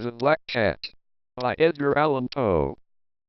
The Black Cat by Edgar Allan Poe.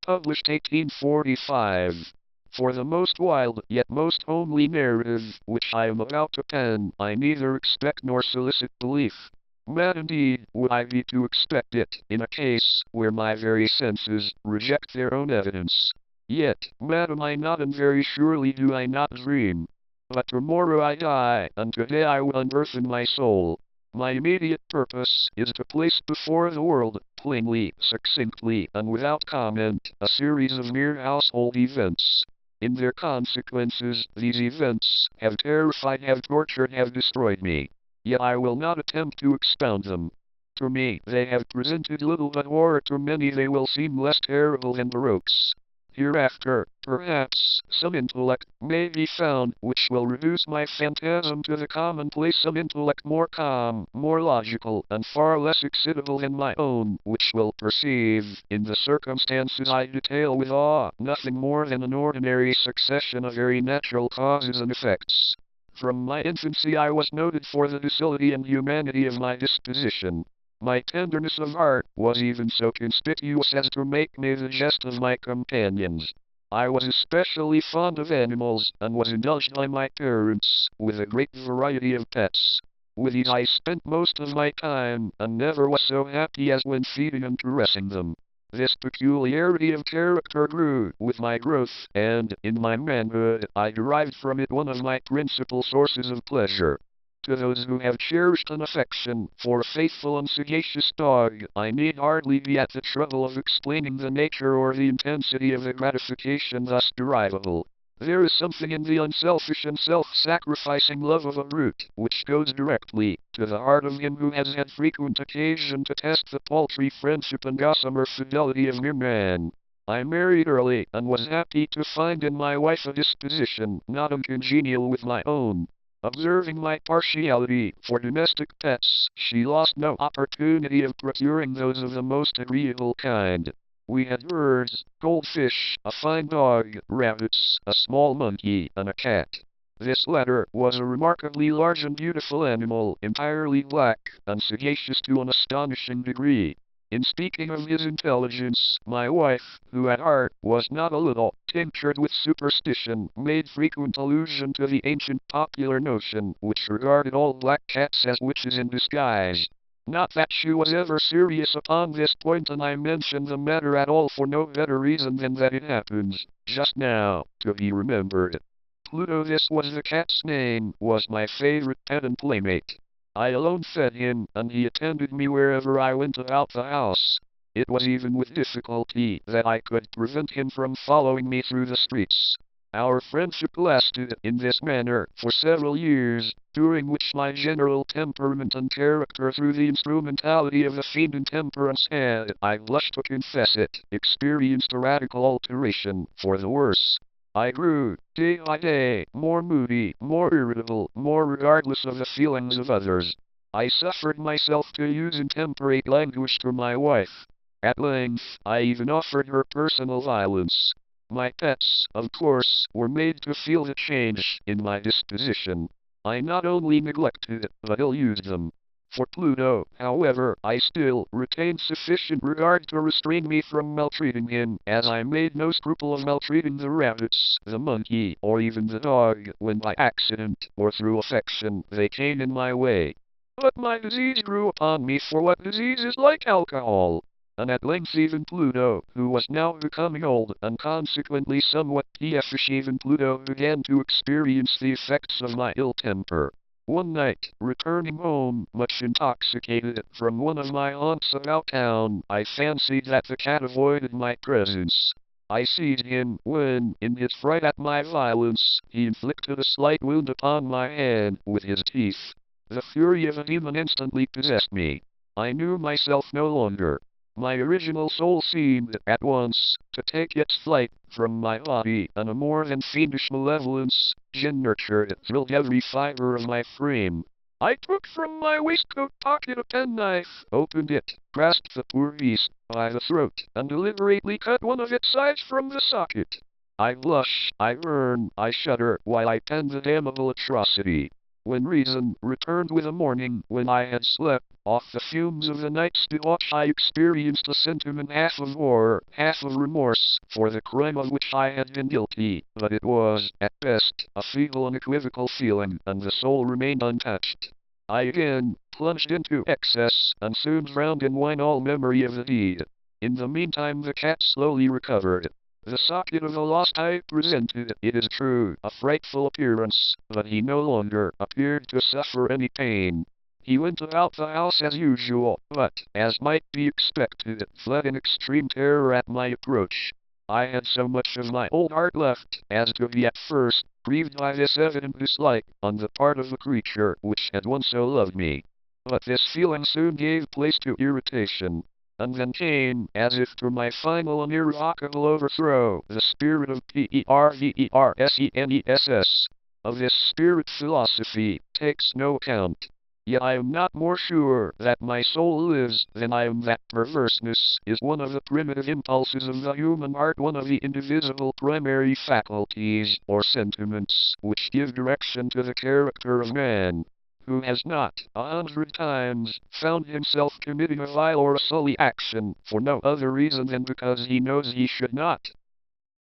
Published 1845. For the most wild, yet most homely narrative, which I am about to pen, I neither expect nor solicit belief. Mad indeed would I be to expect it, in a case where my very senses reject their own evidence. Yet, mad am I not, and very surely do I not dream. But tomorrow I die, and today I will unearth in my soul. My immediate purpose is to place before the world, plainly, succinctly, and without comment, a series of mere household events. In their consequences, these events have terrified, have tortured, have destroyed me. Yet I will not attempt to expound them. To me, they have presented little but horror. To many they will seem less terrible than baroques. Hereafter, perhaps, some intellect may be found which will reduce my phantasm to the commonplace, some intellect more calm, more logical, and far less excitable than my own, which will perceive, in the circumstances I detail with awe, nothing more than an ordinary succession of very natural causes and effects. From my infancy I was noted for the docility and humanity of my disposition. My tenderness of heart was even so conspicuous as to make me the jest of my companions. I was especially fond of animals, and was indulged by my parents with a great variety of pets. With these I spent most of my time, and never was so happy as when feeding and caressing them. This peculiarity of character grew with my growth, and, in my manhood, I derived from it one of my principal sources of pleasure. To those who have cherished an affection for a faithful and sagacious dog, I need hardly be at the trouble of explaining the nature or the intensity of the gratification thus derivable. There is something in the unselfish and self-sacrificing love of a brute, which goes directly to the heart of him who has had frequent occasion to test the paltry friendship and gossamer fidelity of mere man. I married early, and was happy to find in my wife a disposition not uncongenial with my own. Observing my partiality for domestic pets, she lost no opportunity of procuring those of the most agreeable kind. We had birds, goldfish, a fine dog, rabbits, a small monkey, and a cat. This latter was a remarkably large and beautiful animal, entirely black, and sagacious to an astonishing degree. In speaking of his intelligence, my wife, who at heart was not a little tinctured with superstition, made frequent allusion to the ancient popular notion, which regarded all black cats as witches in disguise. Not that she was ever serious upon this point, and I mention the matter at all for no better reason than that it happens, just now, to be remembered. Pluto, this was the cat's name, was my favorite pet and playmate. I alone fed him, and he attended me wherever I went about the house. It was even with difficulty that I could prevent him from following me through the streets. Our friendship lasted, in this manner, for several years, during which my general temperament and character, through the instrumentality of a fiend intemperance, had, I blush to confess it, experienced a radical alteration, for the worse. I grew, day by day, more moody, more irritable, more regardless of the feelings of others. I suffered myself to use intemperate language to my wife. At length, I even offered her personal violence. My pets, of course, were made to feel the change in my disposition. I not only neglected, but ill-used them. For Pluto, however, I still retained sufficient regard to restrain me from maltreating him, as I made no scruple of maltreating the rabbits, the monkey, or even the dog, when by accident, or through affection, they came in my way. But my disease grew upon me, for what disease is like alcohol? And at length even Pluto, who was now becoming old, and consequently somewhat peevish, even Pluto began to experience the effects of my ill temper. One night, returning home, much intoxicated, from one of my haunts about town, I fancied that the cat avoided my presence. I seized him, when, in his fright at my violence, he inflicted a slight wound upon my hand with his teeth. The fury of a demon instantly possessed me. I knew myself no longer. My original soul seemed, at once, to take its flight from my body, and a more than fiendish malevolence, gin-nurtured, thrilled every fiber of my frame. I took from my waistcoat pocket a penknife, opened it, grasped the poor beast by the throat, and deliberately cut one of its sides from the socket. I blush, I burn, I shudder, while I pen the damnable atrocity. When reason returned with the morning, when I had slept off the fumes of the night's debauch, I experienced a sentiment half of horror, half of remorse, for the crime of which I had been guilty, but it was, at best, a feeble and equivocal feeling, and the soul remained untouched. I again plunged into excess, and soon drowned in wine all memory of the deed. In the meantime the cat slowly recovered. The socket of the lost eye presented, it is true, a frightful appearance, but he no longer appeared to suffer any pain. He went about the house as usual, but, as might be expected, fled in extreme terror at my approach. I had so much of my old heart left as to be at first grieved by this evident dislike on the part of the creature which had once so loved me. But this feeling soon gave place to irritation. And then came, as if to my final and irrevocable overthrow, the spirit of Perverseness. Of this spirit philosophy takes no account. Yet I am not more sure that my soul lives than I am that perverseness is one of the primitive impulses of the human heart, one of the indivisible primary faculties or sentiments which give direction to the character of man. Who has not, 100 times, found himself committing a vile or a silly action, for no other reason than because he knows he should not?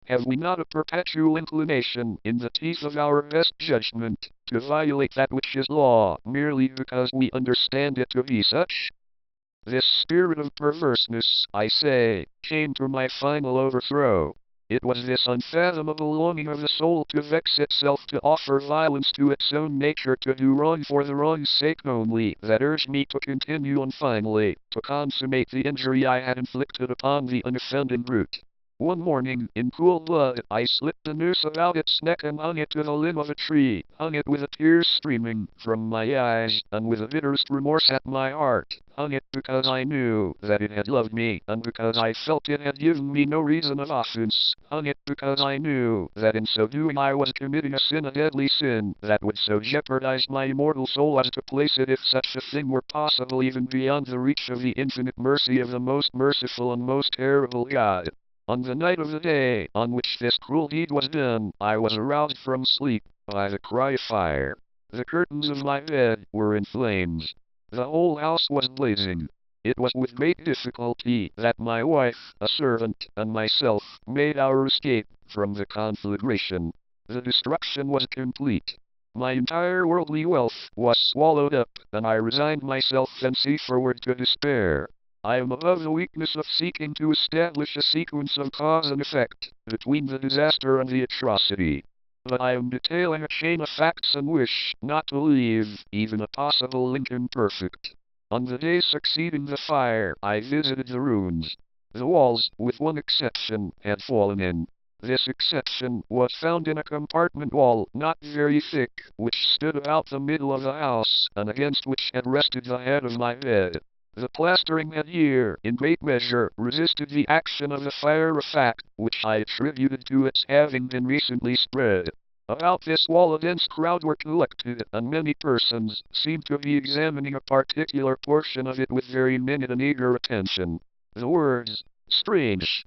Have we not a perpetual inclination, in the teeth of our best judgment, to violate that which is law, merely because we understand it to be such? This spirit of perverseness, I say, came to my final overthrow. It was this unfathomable longing of the soul to vex itself, to offer violence to its own nature, to do wrong for the wrong's sake only, that urged me to continue and finally to consummate the injury I had inflicted upon the unoffending brute. One morning, in cool blood, I slipped a noose about its neck and hung it to the limb of a tree, hung it with the tears streaming from my eyes, and with the bitterest remorse at my heart, hung it because I knew that it had loved me, and because I felt it had given me no reason of offense, hung it because I knew that in so doing I was committing a sin, a deadly sin, that would so jeopardize my immortal soul as to place it, if such a thing were possible, even beyond the reach of the infinite mercy of the most merciful and most terrible God. On the night of the day on which this cruel deed was done, I was aroused from sleep by the cry of fire. The curtains of my bed were in flames. The whole house was blazing. It was with great difficulty that my wife, a servant, and myself made our escape from the conflagration. The destruction was complete. My entire worldly wealth was swallowed up, and I resigned myself thenceforward to despair. I am above the weakness of seeking to establish a sequence of cause and effect between the disaster and the atrocity. But I am detailing a chain of facts and wish not to leave even a possible link imperfect. On the day succeeding the fire, I visited the ruins. The walls, with one exception, had fallen in. This exception was found in a compartment wall, not very thick, which stood about the middle of the house, and against which had rested the head of my bed. The plastering had here, in great measure, resisted the action of the fire, a fact which I attributed to its having been recently spread. About this wall a dense crowd were collected, and many persons seemed to be examining a particular portion of it with very minute and eager attention. The words, strange,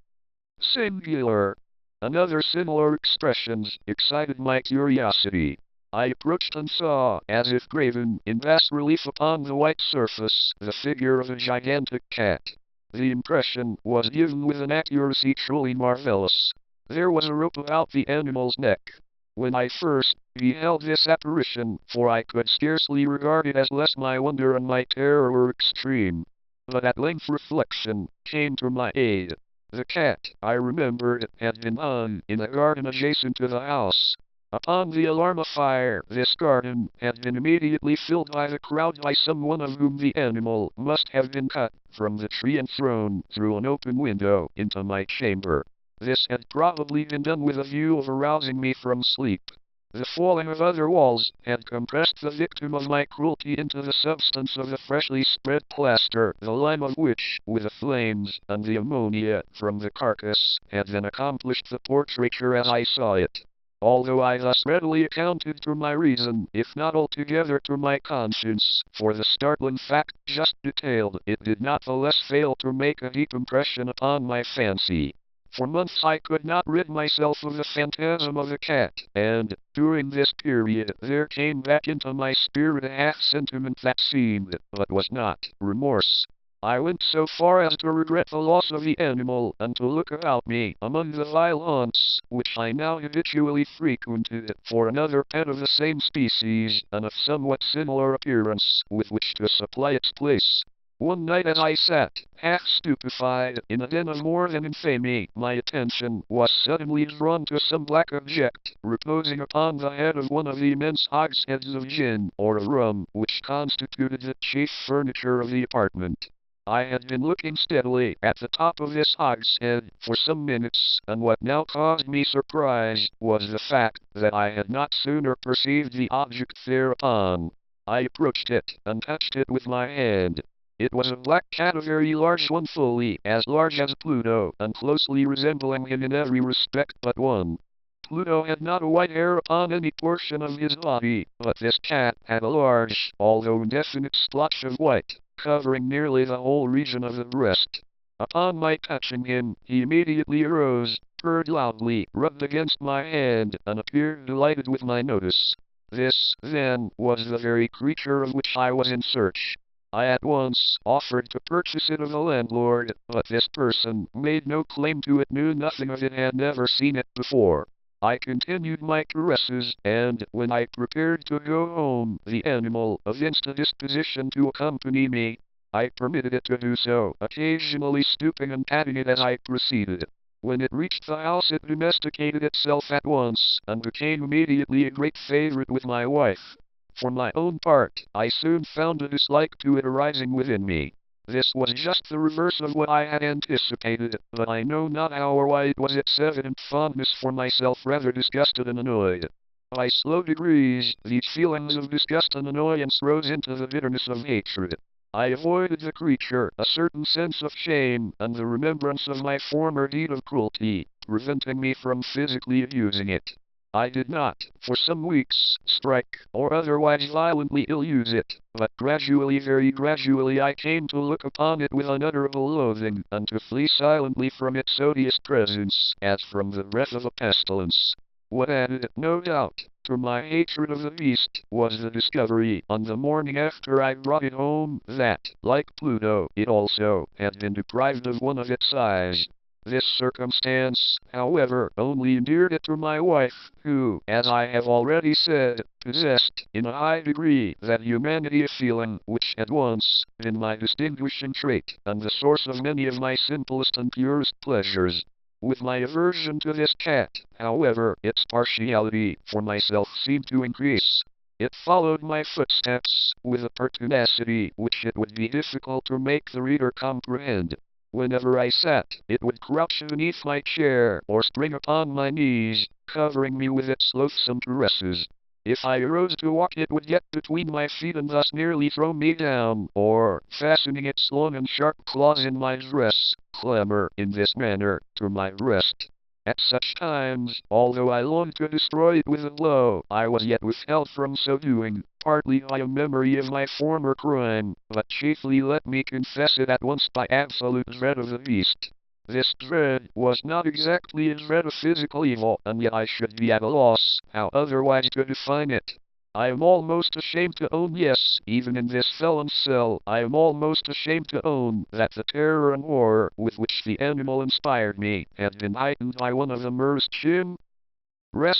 singular, and other similar expressions excited my curiosity. I approached and saw, as if graven in bas relief upon the white surface, the figure of a gigantic cat. The impression was given with an accuracy truly marvelous. There was a rope about the animal's neck. When I first beheld this apparition, for I could scarcely regard it as less, my wonder and my terror were extreme. But at length reflection came to my aid. The cat, I remembered, had been hung in a garden adjacent to the house. Upon the alarm of fire, this garden had been immediately filled by the crowd, by someone of whom the animal must have been cut from the tree and thrown through an open window into my chamber. This had probably been done with a view of arousing me from sleep. The falling of other walls had compressed the victim of my cruelty into the substance of the freshly spread plaster, the lime of which, with the flames and the ammonia from the carcass, had then accomplished the portraiture as I saw it. Although I thus readily accounted to my reason, if not altogether to my conscience, for the startling fact just detailed, it did not the less fail to make a deep impression upon my fancy. For months I could not rid myself of the phantasm of the cat, and, during this period, there came back into my spirit a half-sentiment that seemed, but was not, remorse. I went so far as to regret the loss of the animal, and to look about me, among the vile haunts, which I now habitually frequented, for another pet of the same species, and of somewhat similar appearance, with which to supply its place. One night as I sat, half stupefied, in a den of more than infamy, my attention was suddenly drawn to some black object, reposing upon the head of one of the immense hogsheads of gin, or rum, which constituted the chief furniture of the apartment. I had been looking steadily at the top of this hogshead for some minutes, and what now caused me surprise was the fact that I had not sooner perceived the object thereupon. I approached it, and touched it with my hand. It was a black cat, a very large one, fully as large as Pluto, and closely resembling him in every respect but one. Pluto had not a white hair upon any portion of his body, but this cat had a large, although indefinite splotch of white, covering nearly the whole region of the breast. Upon my touching him, he immediately arose, purred loudly, rubbed against my hand, and appeared delighted with my notice. This, then, was the very creature of which I was in search. I at once offered to purchase it of the landlord, but this person made no claim to it, knew nothing of it, had never seen it before. I continued my caresses, and, when I prepared to go home, the animal evinced a disposition to accompany me. I permitted it to do so, occasionally stooping and patting it as I proceeded. When it reached the house it domesticated itself at once, and became immediately a great favorite with my wife. For my own part, I soon found a dislike to it arising within me. This was just the reverse of what I had anticipated, but I know not how or why it was its evident fondness for myself rather disgusted and annoyed. By slow degrees, these feelings of disgust and annoyance rose into the bitterness of hatred. I avoided the creature, a certain sense of shame, and the remembrance of my former deed of cruelty, preventing me from physically abusing it. I did not, for some weeks, strike, or otherwise violently ill-use it, but gradually, very gradually, I came to look upon it with unutterable loathing, and to flee silently from its odious presence, as from the breath of a pestilence. What added, no doubt, to my hatred of the beast, was the discovery, on the morning after I brought it home, that, like Pluto, it also had been deprived of one of its eyes. This circumstance, however, only endeared it to my wife, who, as I have already said, possessed, in a high degree, that humanity of feeling which had once been my distinguishing trait, and the source of many of my simplest and purest pleasures. With my aversion to this cat, however, its partiality for myself seemed to increase. It followed my footsteps, with a pertinacity which it would be difficult to make the reader comprehend. Whenever I sat, it would crouch beneath my chair, or spring upon my knees, covering me with its loathsome caresses. If I arose to walk, it would get between my feet and thus nearly throw me down, or, fastening its long and sharp claws in my dress, clamber, in this manner, to my breast. At such times, although I longed to destroy it with a blow, I was yet withheld from so doing, partly by a memory of my former crime, but chiefly, let me confess it at once, by absolute dread of the beast. This dread was not exactly a dread of physical evil, and yet I should be at a loss how otherwise to define it. I am almost ashamed to own, yes, even in this felon's cell, I am almost ashamed to own that the terror and horror with which the animal inspired me had been heightened by one of the merest chimeras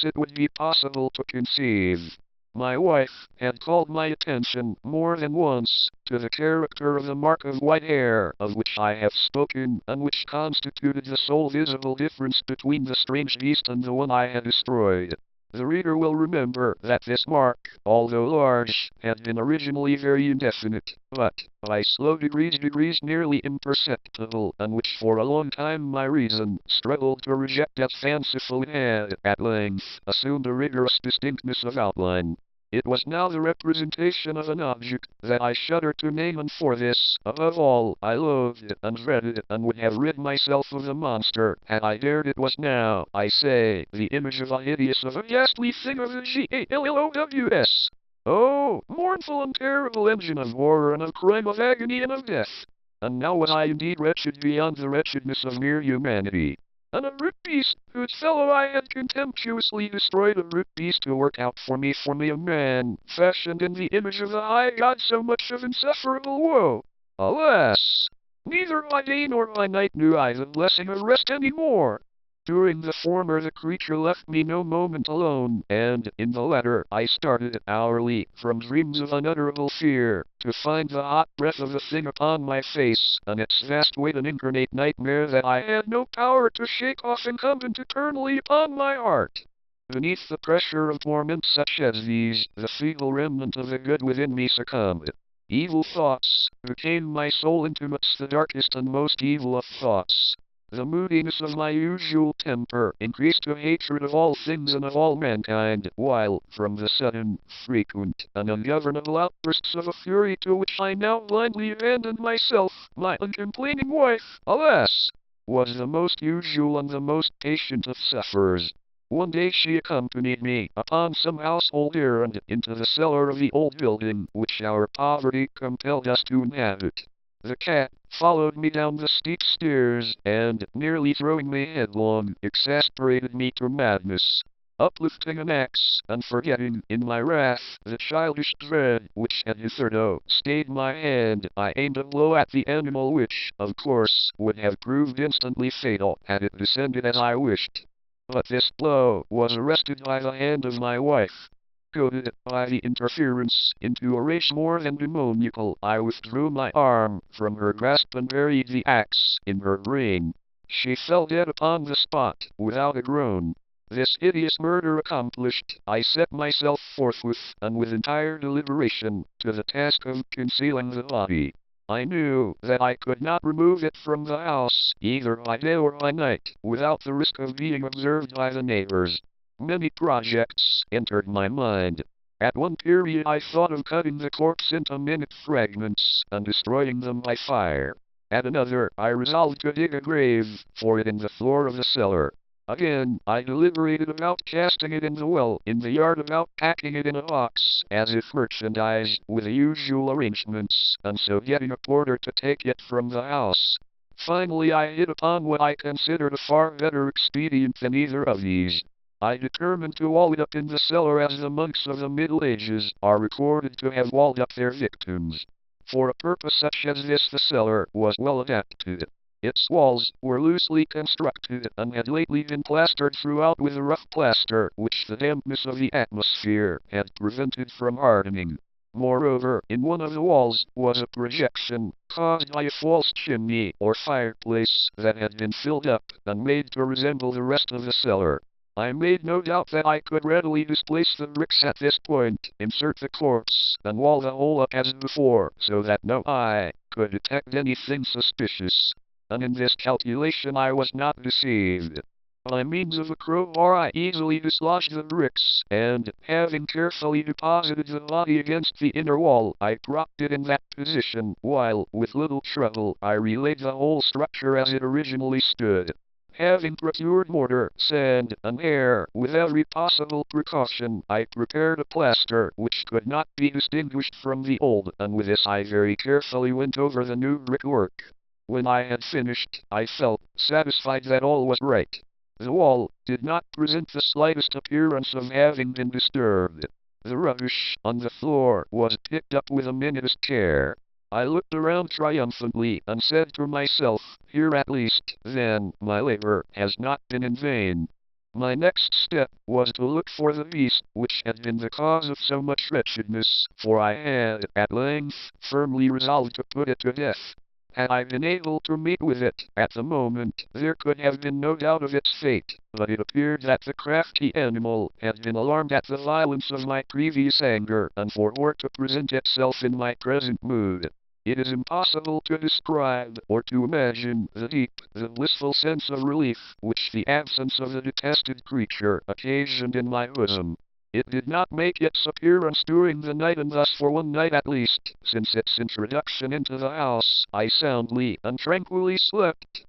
it would be possible to conceive. My wife had called my attention more than once to the character of the mark of white hair of which I have spoken, and which constituted the sole visible difference between the strange beast and the one I had destroyed. The reader will remember that this mark, although large, had been originally very indefinite, but, by slow degrees nearly imperceptible, and which for a long time my reason struggled to reject as fanciful, it had, at length, assumed a rigorous distinctness of outline. It was now the representation of an object that I shudder to name, and for this, above all, I loathed it and dreaded it, and would have rid myself of the monster, had I dared. It was now, I say, the image of a hideous, of a ghastly thing, of a GALLOWS. Oh, mournful and terrible engine of horror and of crime, of agony and of death! And now was I indeed wretched beyond the wretchedness of mere humanity. and a root beast, whose fellow I had contemptuously destroyed, a root beast to work out for me a man, fashioned in the image of the high God, so much of insufferable woe. Alas! Neither by day nor by night knew I the blessing of rest any more. During the former the creature left me no moment alone, and in the latter I started hourly from dreams of unutterable fear, to find the hot breath of the thing upon my face, and its vast weight an incarnate nightmare that I had no power to shake off incumbent eternally upon my heart. Beneath the pressure of torments such as these, the feeble remnant of the good within me succumbed. Evil thoughts became my sole intimates, the darkest and most evil of thoughts. The moodiness of my usual temper increased to hatred of all things and of all mankind, while, from the sudden, frequent, and ungovernable outbursts of a fury to which I now blindly abandoned myself, my uncomplaining wife, alas, was the most usual and the most patient of sufferers. One day she accompanied me, upon some household errand, into the cellar of the old building which our poverty compelled us to inhabit. The cat followed me down the steep stairs, and, nearly throwing me headlong, exasperated me to madness. Uplifting an axe, and forgetting, in my wrath, the childish dread which had hitherto stayed my hand, I aimed a blow at the animal which, of course, would have proved instantly fatal had it descended as I wished. But this blow was arrested by the hand of my wife. Goaded by the interference into a rage more than demoniacal, I withdrew my arm from her grasp and buried the axe in her brain. She fell dead upon the spot, without a groan. This hideous murder accomplished, I set myself forthwith, and with entire deliberation, to the task of concealing the body. I knew that I could not remove it from the house, either by day or by night, without the risk of being observed by the neighbors. Many projects entered my mind. At one period I thought of cutting the corpse into minute fragments, and destroying them by fire. At another, I resolved to dig a grave for it in the floor of the cellar. Again, I deliberated about casting it in the well in the yard, about packing it in a box, as if merchandise, with the usual arrangements, and so getting a porter to take it from the house. Finally I hit upon what I considered a far better expedient than either of these. I determined to wall it up in the cellar, as the monks of the Middle Ages are recorded to have walled up their victims. For a purpose such as this the cellar was well adapted. Its walls were loosely constructed, and had lately been plastered throughout with a rough plaster, which the dampness of the atmosphere had prevented from hardening. Moreover, in one of the walls was a projection, caused by a false chimney or fireplace, that had been filled up, and made to resemble the rest of the cellar. I made no doubt that I could readily displace the bricks at this point, insert the corpse, and wall the whole up as before, so that no eye could detect anything suspicious. And in this calculation I was not deceived. By means of a crowbar I easily dislodged the bricks, and, having carefully deposited the body against the inner wall, I propped it in that position, while, with little trouble, I relaid the whole structure as it originally stood. Having procured mortar, sand, and air, with every possible precaution, I prepared a plaster which could not be distinguished from the old, and with this I very carefully went over the new brickwork. When I had finished, I felt satisfied that all was right. The wall did not present the slightest appearance of having been disturbed. The rubbish on the floor was picked up with the minutest care. I looked around triumphantly, and said to myself, here at least, then, my labor has not been in vain. My next step was to look for the beast which had been the cause of so much wretchedness, for I had, at length, firmly resolved to put it to death. Had I been able to meet with it at the moment, there could have been no doubt of its fate, but it appeared that the crafty animal had been alarmed at the violence of my previous anger, and forbore to present itself in my present mood. It is impossible to describe, or to imagine, the deep, the blissful sense of relief which the absence of the detested creature occasioned in my bosom. It did not make its appearance during the night, and thus for one night at least, since its introduction into the house, I soundly and tranquilly slept,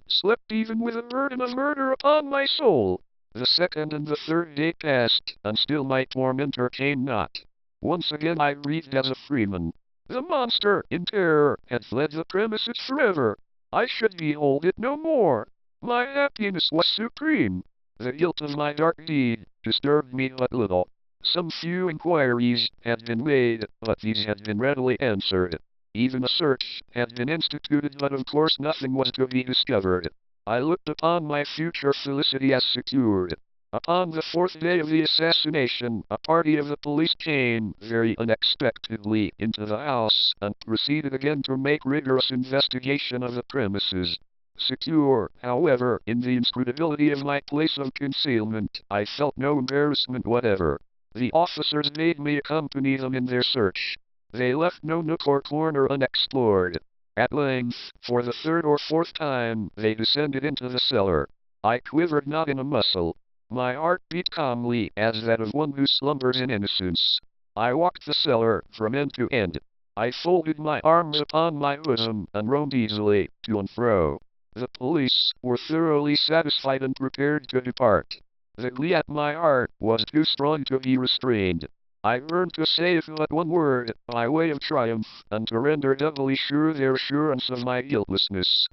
slept even with a burden of murder upon my soul. The second and the third day passed, and still my tormentor came not. Once again I breathed as a freeman. The monster, in terror, had fled the premises forever. I should behold it no more. My happiness was supreme. The guilt of my dark deed disturbed me but little. Some few inquiries had been made, but these had been readily answered. Even a search had been instituted, but of course nothing was to be discovered. I looked upon my future felicity as secured. Upon the fourth day of the assassination, a party of the police came, very unexpectedly, into the house, and proceeded again to make rigorous investigation of the premises. Secure, however, in the inscrutability of my place of concealment, I felt no embarrassment whatever. The officers made me accompany them in their search. They left no nook or corner unexplored. At length, for the third or fourth time, they descended into the cellar. I quivered not in a muscle. My heart beat calmly, as that of one who slumbers in innocence. I walked the cellar, from end to end. I folded my arms upon my bosom, and roamed easily, to and fro. The police were thoroughly satisfied and prepared to depart. The glee at my heart was too strong to be restrained. I burned to say but one word, by way of triumph, and to render doubly sure their assurance of my guiltlessness.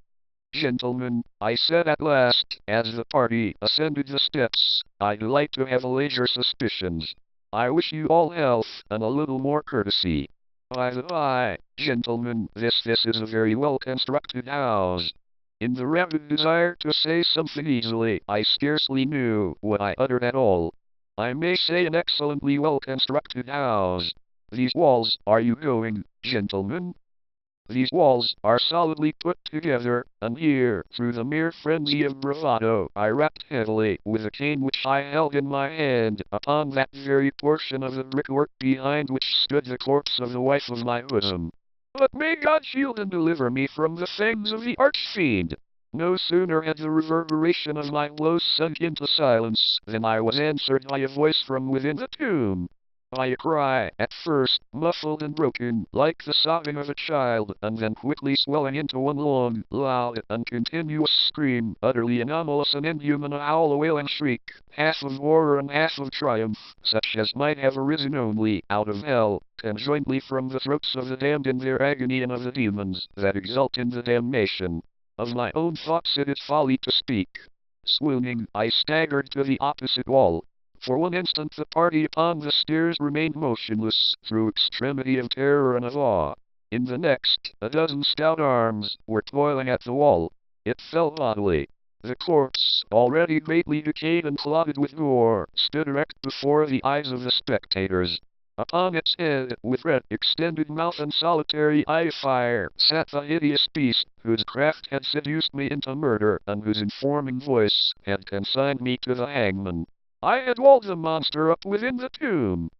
Gentlemen, I said at last, as the party ascended the steps, I delight to have allayed your suspicions. I wish you all health, and a little more courtesy. By the by, gentlemen, this is a very well-constructed house. In the rapid desire to say something easily, I scarcely knew what I uttered at all. I may say an excellently well-constructed house. These walls, are you going, gentlemen? These walls are solidly put together, and here, through the mere frenzy of bravado, I rapped heavily, with a cane which I held in my hand, upon that very portion of the brickwork behind which stood the corpse of the wife of my bosom. But may God shield and deliver me from the fangs of the arch-fiend! No sooner had the reverberation of my blows sunk into silence, than I was answered by a voice from within the tomb. By a cry, at first muffled and broken, like the sobbing of a child, and then quickly swelling into one long, loud, and continuous scream, utterly anomalous and inhuman, a howl, a wailing shriek, half of horror and half of triumph, such as might have arisen only out of hell, conjointly from the throats of the damned in their agony and of the demons that exult in the damnation. Of my own thoughts it is folly to speak. Swooning, I staggered to the opposite wall. For one instant the party upon the stairs remained motionless, through extremity of terror and of awe. In the next, a dozen stout arms were toiling at the wall. It fell bodily. The corpse, already greatly decayed and clotted with gore, stood erect before the eyes of the spectators. Upon its head, with red extended mouth and solitary eye of fire, sat the hideous beast, whose craft had seduced me into murder, and whose informing voice had consigned me to the hangman. I had walled the monster up within the tomb.